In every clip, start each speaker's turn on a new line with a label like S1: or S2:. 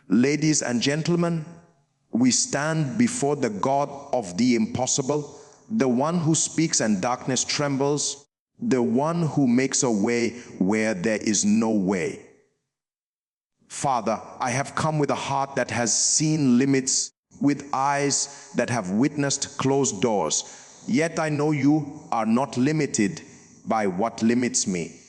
S1: Ladies and gentlemen, we stand before the God of the impossible, the one who speaks and darkness trembles, the one who makes a way where there is no way. Father, I have come with a heart that has seen limits, with eyes that have witnessed closed doors. Yet I know you are not limited by what limits me.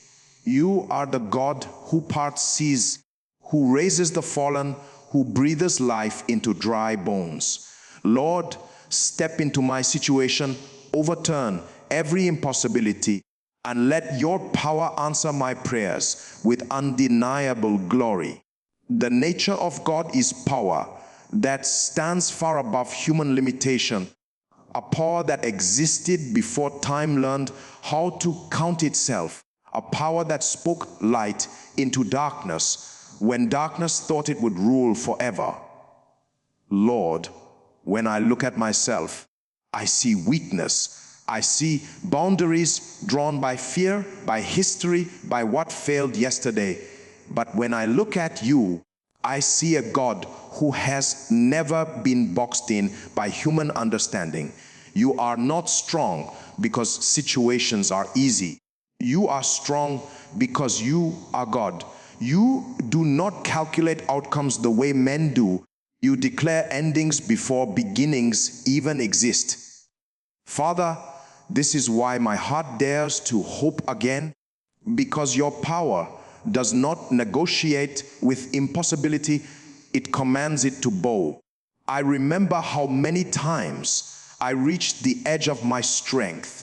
S1: You are the God who parts seas, who raises the fallen, who breathes life into dry bones. Lord, step into my situation, overturn every impossibility, and let your power answer my prayers with undeniable glory. The nature of God is power that stands far above human limitation, a power that existed before time learned how to count itself, a power that spoke light into darkness when darkness thought it would rule forever. Lord, when I look at myself, I see weakness. I see boundaries drawn by fear, by history, by what failed yesterday. But when I look at you, I see a God who has never been boxed in by human understanding. You are not strong because situations are easy. You are strong because you are God. You do not calculate outcomes the way men do. You declare endings before beginnings even exist. Father, this is why my heart dares to hope again, because your power does not negotiate with impossibility, it commands it to bow. I remember how many times I reached the edge of my strength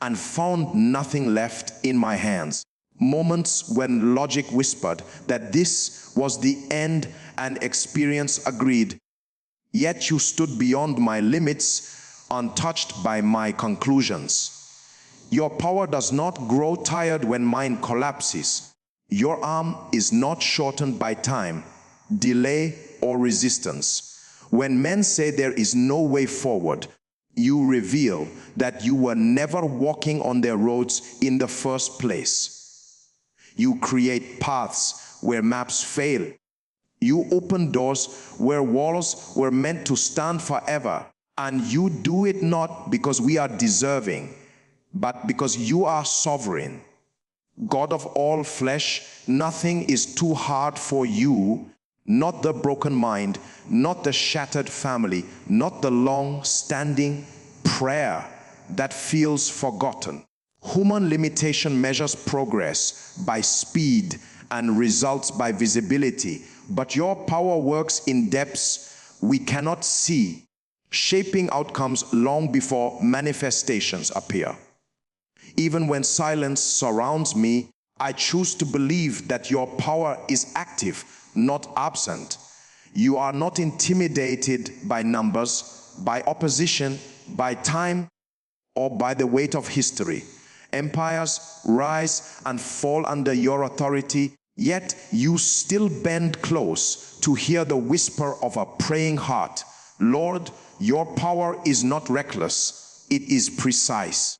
S1: and found nothing left in my hands. Moments when logic whispered that this was the end and experience agreed. Yet you stood beyond my limits, untouched by my conclusions. Your power does not grow tired when mine collapses. Your arm is not shortened by time, delay, or resistance. When men say there is no way forward, you reveal that you were never walking on their roads in the first place. You create paths where maps fail. You open doors where walls were meant to stand forever. And you do it not because we are deserving, but because you are sovereign. God of all flesh, nothing is too hard for you, not the broken mind, not the shattered family, not the long-standing prayer that feels forgotten. Human limitation measures progress by speed and results by visibility, but your power works in depths we cannot see, shaping outcomes long before manifestations appear. Even when silence surrounds me, I choose to believe that your power is active, not absent. You are not intimidated by numbers, by opposition, by time, or by the weight of history. Empires rise and fall under your authority, yet you still bend close to hear the whisper of a praying heart. Lord, your power is not reckless, it is precise.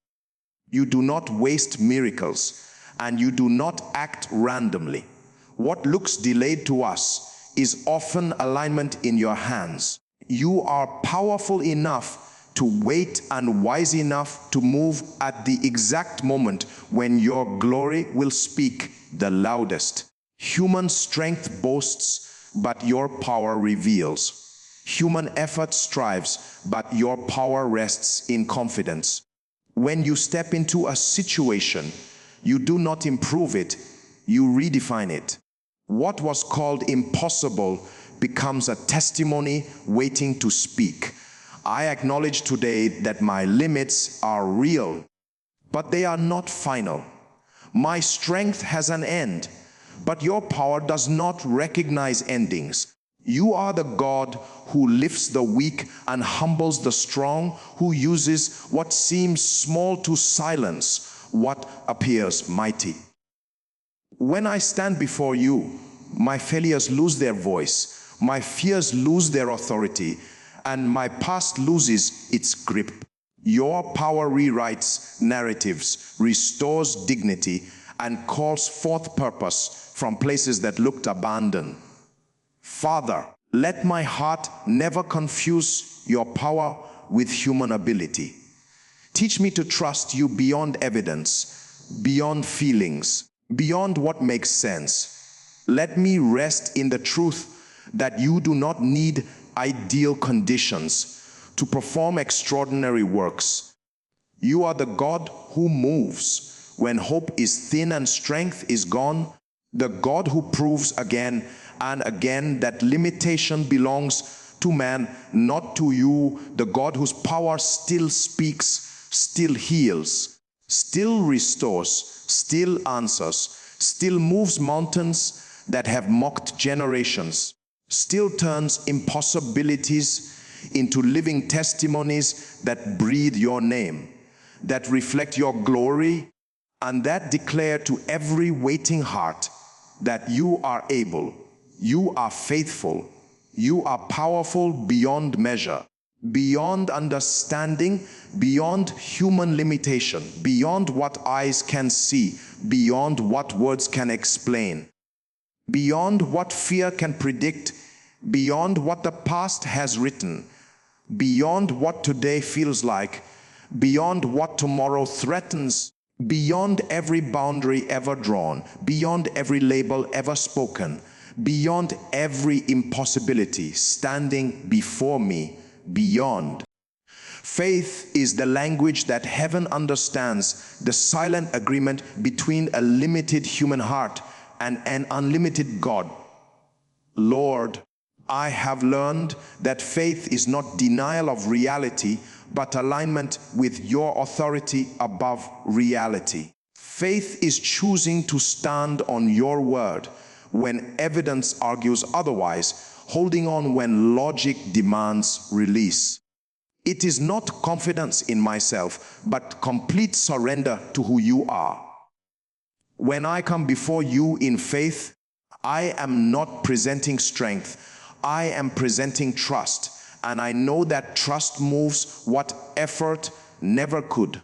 S1: You do not waste miracles, and you do not act randomly. What looks delayed to us is often alignment in your hands. You are powerful enough to wait and wise enough to move at the exact moment when your glory will speak the loudest. Human strength boasts, but your power reveals. Human effort strives, but your power rests in confidence. When you step into a situation, you do not improve it, you redefine it. What was called impossible becomes a testimony waiting to speak. I acknowledge today that my limits are real, but they are not final. My strength has an end, but your power does not recognize endings. You are the God who lifts the weak and humbles the strong, who uses what seems small to silence what appears mighty. When I stand before you, my failures lose their voice, my fears lose their authority, and my past loses its grip. Your power rewrites narratives, restores dignity, and calls forth purpose from places that looked abandoned. Father, Let my heart never confuse your power with human ability. Teach me to trust you beyond evidence, beyond feelings, beyond what makes sense. Let me rest in the truth that you do not need ideal conditions to perform extraordinary works. You are the God who moves when hope is thin and strength is gone, the God who proves again and again that limitation belongs to man, not to you, the God whose power still speaks, still heals, still restores, still answers, still moves mountains that have mocked generations, still turns impossibilities into living testimonies that breathe your name, that reflect your glory, and that declare to every waiting heart that you are able, you are faithful, you are powerful beyond measure, beyond understanding, beyond human limitation, beyond what eyes can see, beyond what words can explain, beyond what fear can predict, beyond what the past has written, beyond what today feels like, beyond what tomorrow threatens, beyond every boundary ever drawn, beyond every label ever spoken, beyond every impossibility standing before me, beyond. Faith is the language that heaven understands, the silent agreement between a limited human heart and an unlimited God. Lord, I have learned that faith is not denial of reality, but alignment with your authority above reality. Faith is choosing to stand on your word when evidence argues otherwise, holding on when logic demands release. It is not confidence in myself, but complete surrender to who you are. When I come before you in faith, I am not presenting strength, I am presenting trust, and I know that trust moves what effort never could.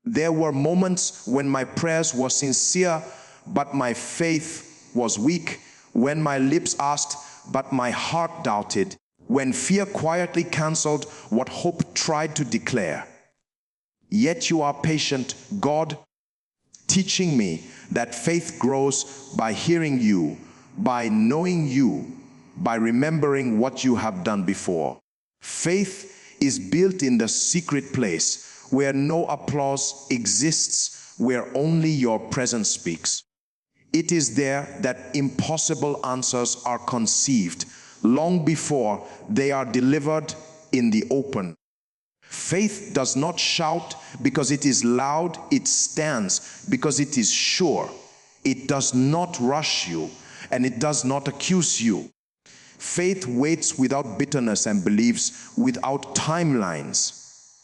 S1: There were moments when my prayers were sincere, but my faith was weak, when my lips asked, but my heart doubted, when fear quietly canceled what hope tried to declare. Yet you are patient, God, teaching me that faith grows by hearing you, by knowing you, by remembering what you have done before. Faith is built in the secret place where no applause exists, where only your presence speaks. It is there that impossible answers are conceived long before they are delivered in the open. Faith does not shout because it is loud, it stands because it is sure. It does not rush you, and it does not accuse you. Faith waits without bitterness and believes without timelines.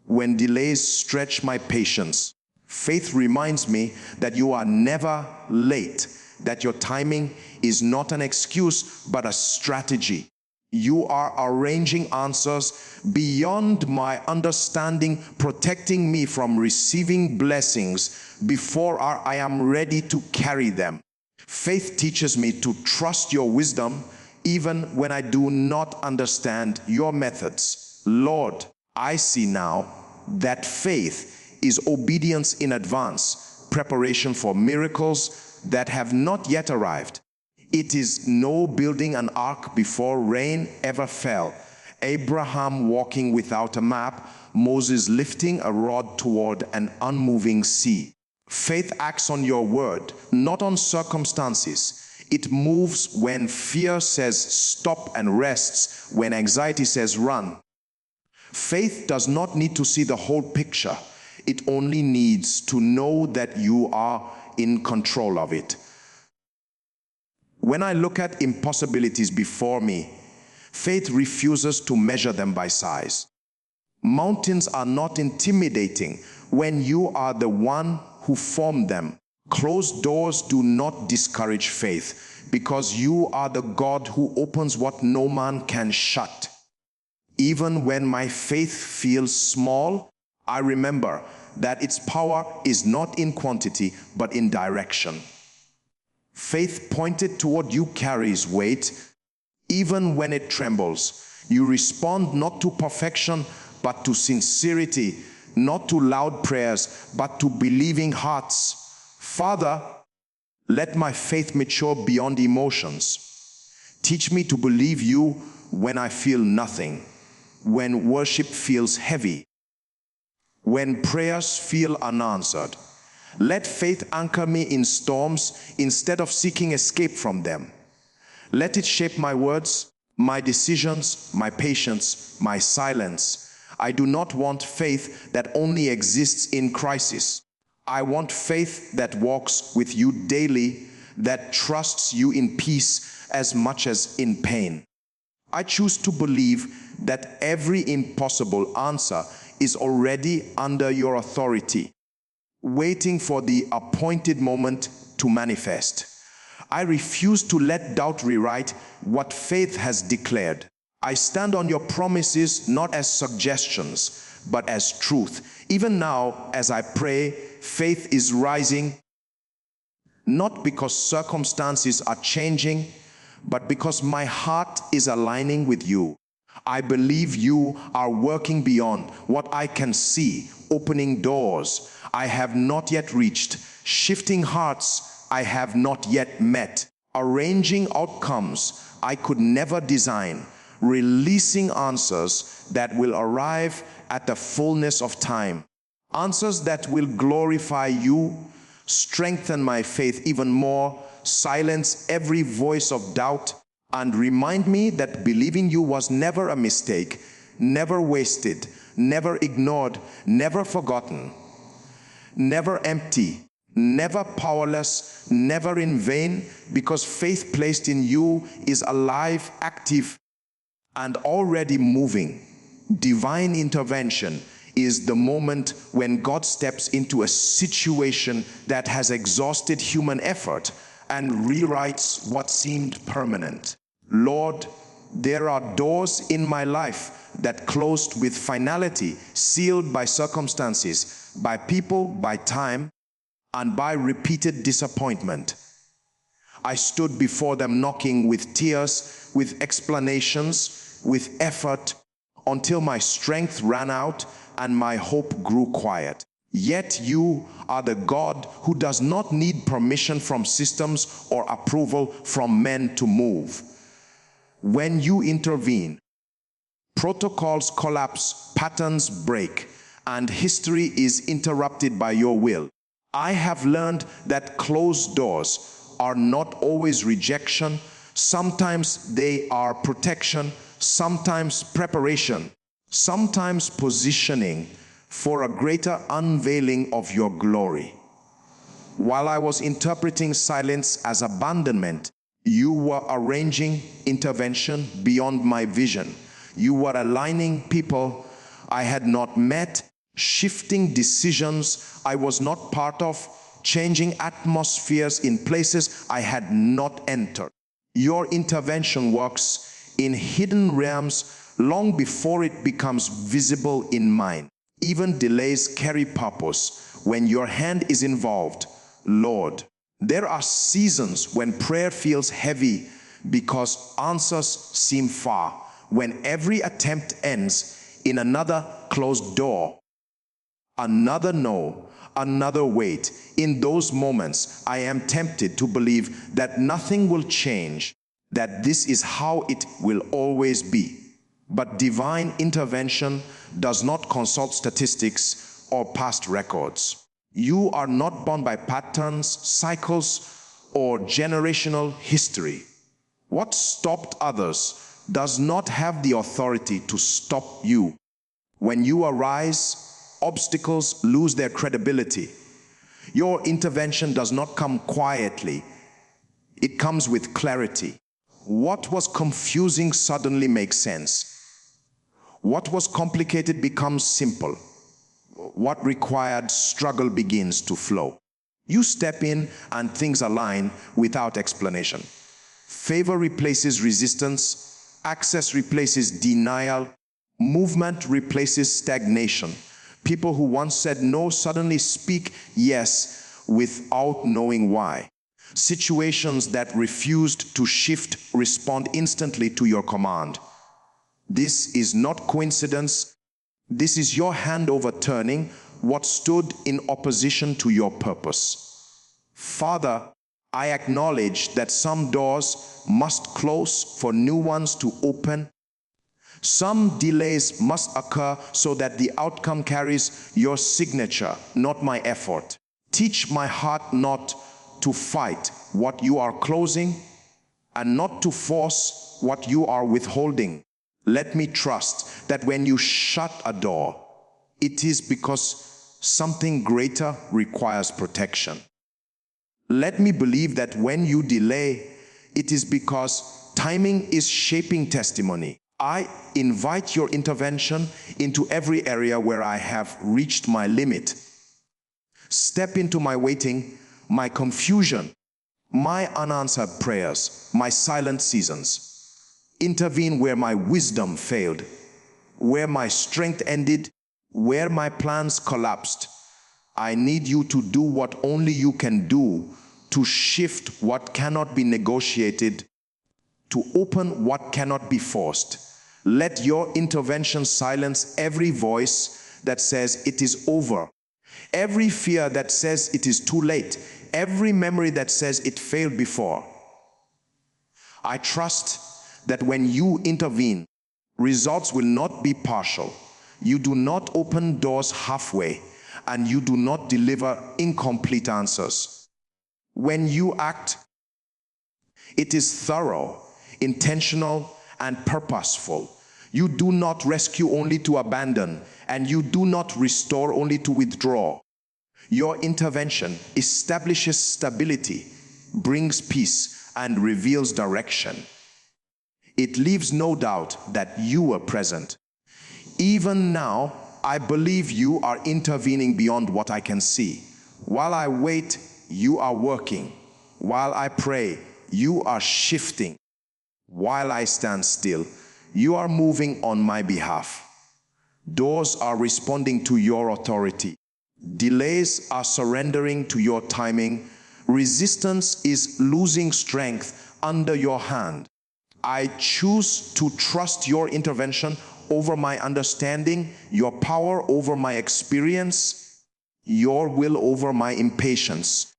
S1: When delays stretch my patience, faith reminds me that you are never late, that your timing is not an excuse but a strategy. You are arranging answers beyond my understanding, protecting me from receiving blessings before I am ready to carry them. Faith teaches me to trust your wisdom even when I do not understand your methods. Lord, I see now that faith is obedience in advance, preparation for miracles that have not yet arrived. It is no building an ark before rain ever fell, Abraham walking without a map, Moses lifting a rod toward an unmoving sea. Faith acts on your word, not on circumstances. It moves when fear says stop and rests when anxiety says run. Faith does not need to see the whole picture. It only needs to know that you are in control of it. When I look at impossibilities before me, faith refuses to measure them by size. Mountains are not intimidating when you are the one who formed them. Closed doors do not discourage faith because you are the God who opens what no man can shut. Even when my faith feels small, I remember that its power is not in quantity but in direction. Faith pointed toward you carries weight, Even when it trembles, you respond not to perfection, but to sincerity, not to loud prayers, but to believing hearts. Father, let my faith mature beyond emotions. Teach me to believe you when I feel nothing, when worship feels heavy, when prayers feel unanswered. Let faith anchor me in storms instead of seeking escape from them. Let it shape my words, my decisions, my patience, my silence. I do not want faith that only exists in crisis. I want faith that walks with you daily, that trusts you in peace as much as in pain. I choose to believe that every impossible answer is already under your authority, waiting for the appointed moment to manifest. I refuse to let doubt rewrite what faith has declared. I stand on your promises not as suggestions, but as truth. Even now, as I pray, faith is rising, not because circumstances are changing, but because my heart is aligning with you. I believe you are working beyond what I can see, opening doors I have not yet reached, shifting hearts I have not yet met, arranging outcomes I could never design, releasing answers that will arrive at the fullness of time, answers that will glorify you, strengthen my faith even more, silence every voice of doubt, and remind me that believing you was never a mistake, never wasted, never ignored, never forgotten, never empty, never powerless, never in vain, because faith placed in you is alive, active, and already moving. Divine intervention is the moment when God steps into a situation that has exhausted human effort and rewrites what seemed permanent. Lord, there are doors in my life that closed with finality, sealed by circumstances, by people, by time, and by repeated disappointment. I stood before them knocking with tears, with explanations, with effort, until my strength ran out and my hope grew quiet. Yet you are the God who does not need permission from systems or approval from men to move. When you intervene, protocols collapse, patterns break, and history is interrupted by your will. I have learned that closed doors are not always rejection. Sometimes they are protection, sometimes preparation, sometimes positioning for a greater unveiling of your glory. While I was interpreting silence as abandonment, you were arranging intervention beyond my vision. You were aligning people I had not met, shifting decisions I was not part of, changing atmospheres in places I had not entered. Your intervention works in hidden realms long before it becomes visible in mine. Even delays carry purpose when your hand is involved, Lord. There are seasons when prayer feels heavy because answers seem far, when every attempt ends in another closed door, another no, another wait. In those moments, I am tempted to believe that nothing will change, that this is how it will always be. But divine intervention does not consult statistics or past records. You are not bound by patterns, cycles, or generational history. What stopped others does not have the authority to stop you. When you arise, obstacles lose their credibility. Your intervention does not come quietly. It comes with clarity. What was confusing suddenly makes sense. What was complicated becomes simple. What required struggle begins to flow. You step in and things align without explanation. Favor replaces resistance, access replaces denial, movement replaces stagnation. People who once said no suddenly speak yes without knowing why. Situations that refused to shift respond instantly to your command. This is not coincidence. This is your hand overturning what stood in opposition to your purpose. Father, I acknowledge that some doors must close for new ones to open. Some delays must occur so that the outcome carries your signature, not my effort. Teach my heart not to fight what you are closing and not to force what you are withholding. Let me trust that when you shut a door, it is because something greater requires protection. Let me believe that when you delay, it is because timing is shaping testimony. I invite your intervention into every area where I have reached my limit. Step into my waiting, my confusion, my unanswered prayers, my silent seasons. Intervene where my wisdom failed, where my strength ended, where my plans collapsed. I need you to do what only you can do, to shift what cannot be negotiated, to open what cannot be forced. Let your intervention silence every voice that says it is over, every fear that says it is too late, every memory that says it failed before. I trust that when you intervene, results will not be partial. You do not open doors halfway, and you do not deliver incomplete answers. When you act, it is thorough, intentional, and purposeful. You do not rescue only to abandon, and you do not restore only to withdraw. Your intervention establishes stability, brings peace, and reveals direction. It leaves no doubt that you are present. Even now, I believe you are intervening beyond what I can see. While I wait, you are working. While I pray, you are shifting. While I stand still, you are moving on my behalf. Doors are responding to your authority. Delays are surrendering to your timing. Resistance is losing strength under your hand. I choose to trust your intervention over my understanding, your power over my experience, your will over my impatience.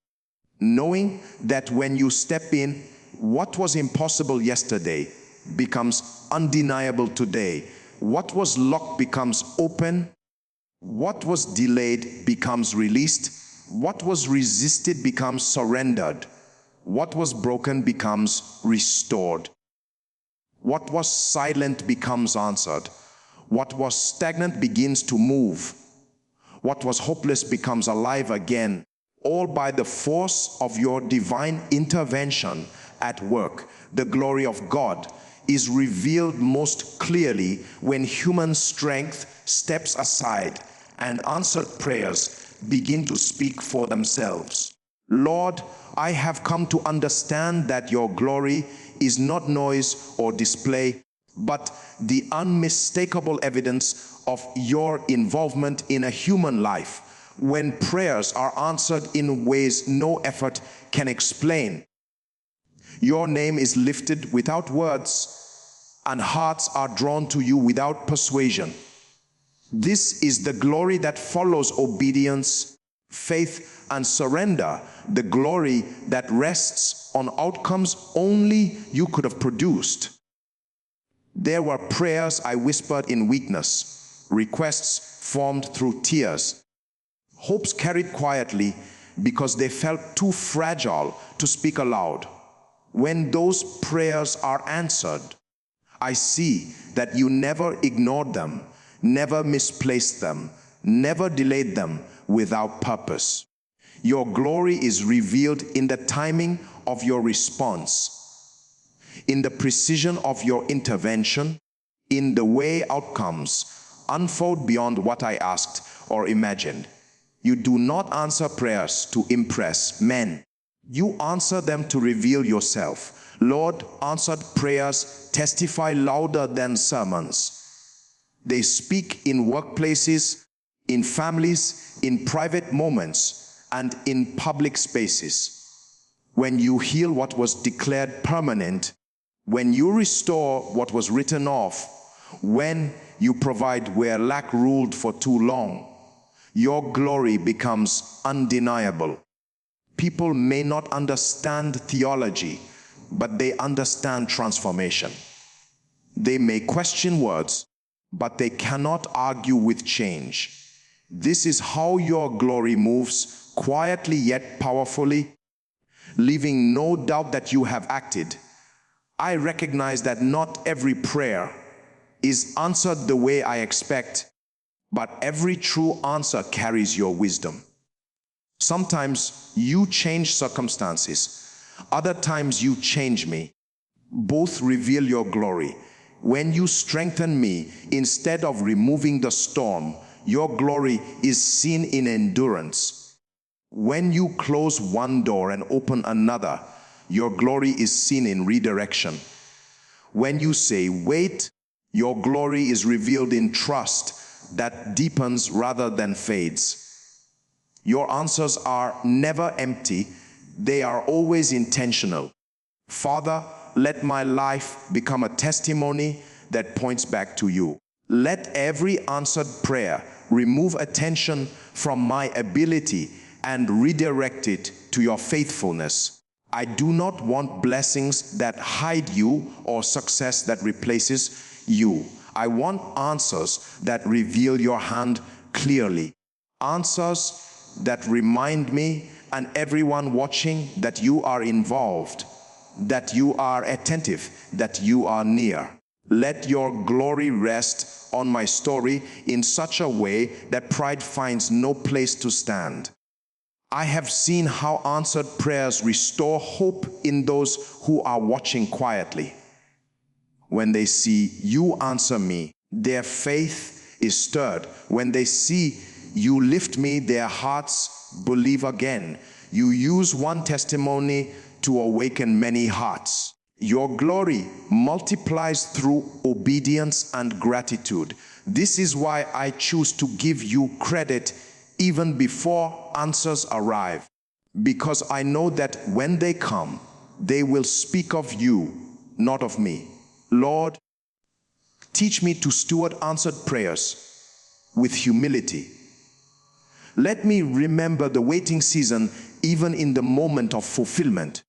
S1: Knowing that when you step in, what was impossible yesterday becomes undeniable today. What was locked becomes open. What was delayed becomes released. What was resisted becomes surrendered. What was broken becomes restored. What was silent becomes answered. What was stagnant begins to move. What was hopeless becomes alive again, all by the force of your divine intervention at work. The glory of God is revealed most clearly when human strength steps aside and answered prayers begin to speak for themselves. Lord, I have come to understand that your glory is not noise or display, but the unmistakable evidence of your involvement in a human life, when prayers are answered in ways no effort can explain. Your name is lifted without words, and hearts are drawn to you without persuasion. This is the glory that follows obedience, faith, and surrender, the glory that rests on outcomes only you could have produced. There were prayers I whispered in weakness, requests formed through tears, hopes carried quietly because they felt too fragile to speak aloud. When those prayers are answered, I see that you never ignored them, never misplaced them, never delayed them without purpose. Your glory is revealed in the timing of your response, in the precision of your intervention, in the way outcomes unfold beyond what I asked or imagined. You do not answer prayers to impress men. You answer them to reveal yourself. Lord, answered prayers testify louder than sermons. They speak in workplaces, in families, in private moments, and in public spaces. when you heal what was declared permanent, when you restore what was written off, when you provide where lack ruled for too long, your glory becomes undeniable. People may not understand theology, but they understand transformation. They may question words, but they cannot argue with change. This is how your glory moves, quietly yet powerfully, leaving no doubt that you have acted. I recognize that not every prayer is answered the way I expect, but every true answer carries your wisdom. Sometimes you change circumstances, other times you change me. Both reveal your glory. When you strengthen me, instead of removing the storm, your glory is seen in endurance. When you close one door and open another, your glory is seen in redirection. When you say, wait, your glory is revealed in trust that deepens rather than fades. Your answers are never empty, they are always intentional. Father, let my life become a testimony that points back to you. Let every answered prayer remove attention from my ability and redirect it to your faithfulness. I do not want blessings that hide you or success that replaces you. I want answers that reveal your hand clearly. Answers that remind me and everyone watching that you are involved, that you are attentive, that you are near. Let your glory rest on my story in such a way that pride finds no place to stand. I have seen how answered prayers restore hope in those who are watching quietly. When they see you answer me, their faith is stirred. When they see you lift me, their hearts believe again. You use one testimony to awaken many hearts. Your glory multiplies through obedience and gratitude. This is why I choose to give you credit even before answers arrive. Because I know that when they come, they will speak of you, not of me. Lord, teach me to steward answered prayers with humility. Let me remember the waiting season even in the moment of fulfillment.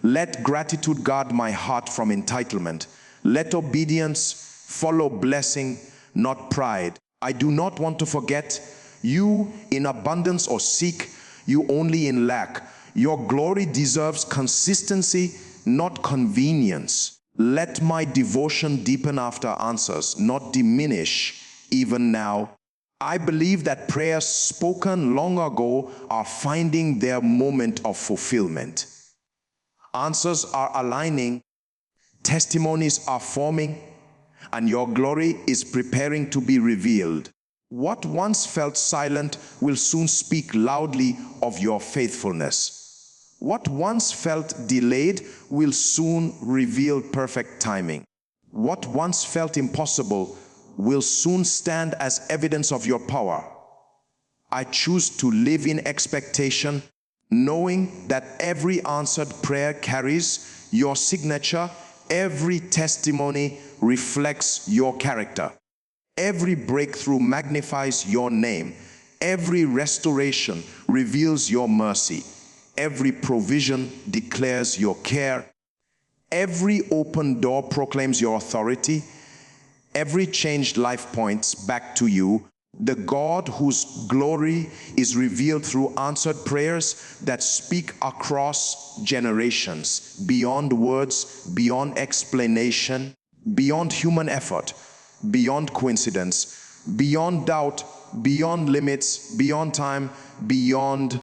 S1: Let gratitude guard my heart from entitlement. Let obedience follow blessing, not pride. I do not want to forget you in abundance or seek you only in lack. Your glory deserves consistency, not convenience. Let my devotion deepen after answers, not diminish even now. I believe that prayers spoken long ago are finding their moment of fulfillment. Answers are aligning, testimonies are forming, and your glory is preparing to be revealed. What once felt silent will soon speak loudly of your faithfulness. What once felt delayed will soon reveal perfect timing. What once felt impossible will soon stand as evidence of your power. I choose to live in expectation, knowing that every answered prayer carries your signature, every testimony reflects your character, every breakthrough magnifies your name, every restoration reveals your mercy, every provision declares your care, every open door proclaims your authority, every changed life points back to you, the God whose glory is revealed through answered prayers that speak across generations, beyond words, beyond explanation, beyond human effort, beyond coincidence, beyond doubt, beyond limits, beyond time, beyond